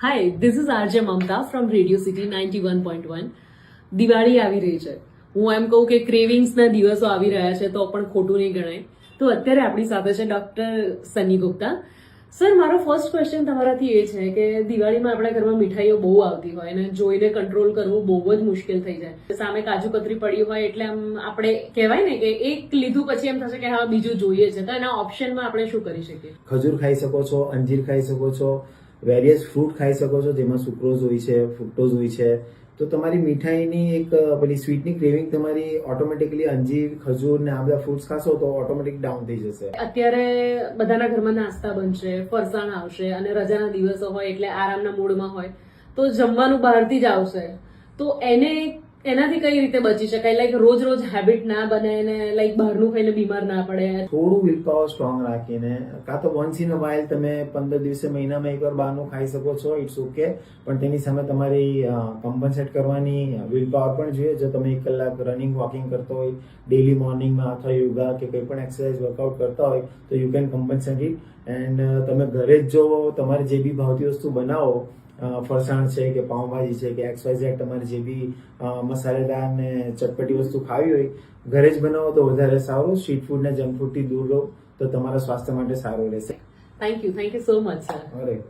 Hi, this is RJ Mamta from Radio City 91.1. Diwali આવી રહી છે. હું એમ કહું કે ક્રેવિંગ્સના દિવસો આવી રહ્યા છે તો પણ ખોટું નહીં ગણાય. તો અત્યારે આપણી સાથે છે ડોક્ટર સની ગુપ્તા. સર, મારો ફર્સ્ટ ક્વેશ્ચન તમારાથી એ છે કે દિવાળીમાં આપણા ઘરમાં મીઠાઈઓ બહુ આવતી હોય અને જોઈને કંટ્રોલ કરવું બહુ જ મુશ્કેલ થઈ જાય. સામે કાજુ કતરી પડી હોય એટલે આમ આપણે કહેવાય ને કે એક લીધું પછી એમ થશે કે હા બીજું જોઈએ છે, તો એના ઓપ્શનમાં આપણે શું કરી શકીએ? ખજૂર ખાઈ શકો છો, અંજીર ખાઈ શકો છો, વેરિયસ ફ્રૂટ ખાઈ શકો છો જેમાં સુક્રોઝ હોય છે, ફ્રુક્ટોઝ હોય છે. તો તમારી મીઠાઈની એક પેલી સ્વીટની ક્રેવિંગ તમારી ઓટોમેટિકલી અંજીર, ખજૂર ને આ બધા ફ્રૂટ્સ ખાશો તો ઓટોમેટિક ડાઉન થઈ જશે. અત્યારે બધાના ઘરમાં નાસ્તા બનશે, ફરસાણ આવશે અને રજાના દિવસો હોય એટલે આરામના મૂડમાં હોય તો જમવાનું બહારથી જ આવશે. તો એનાથી કઈ રીતે બચી શકાય? લાઈક રોજ રોજ હેબિટ ના બને ને લાઈક બહારનું ખાઈને બીમાર ના પડે. થોડું વિલ પાવર સ્ટ્રોંગ રાખીને કાં તો વન્સ ઇન અ વાઇલ તમે 15 દિવસે મહિનામાં એકવાર બહારનું ખાઈ શકો છો, ઇટ્સ ઓકે. પણ તેની સામે તમારી કમ્પન્સેટ કરવાની વિલ પાવર પણ જોઈએ. જો તમે 1 કલાક રનિંગ વોકિંગ કરતો હોય ડેલી મોર્નિંગમાં અથવા યોગા કે કોઈ પણ એક્સરસાઇઝ વર્કઆઉટ કરતા હોય તો યુ કેન કમ્પન્સેટ ઇટ. એન્ડ તમે ઘરે જ જો તમારે જે બી ભાવતી વસ્તુ બનાવો, ફરસાણ છે કે પાઉંભાજી છે કે XYZ તમારે જે બી મસાલેદાર ને ચટપટી વસ્તુ ખાવી હોય ઘરે જ બનાવો તો વધારે સારું. સ્ટ્રીટ ફૂડ ને જંક ફૂડ થી દૂર રહો તો તમારા સ્વાસ્થ્ય માટે સારું રહેશે. Thank you so much sir. Alright.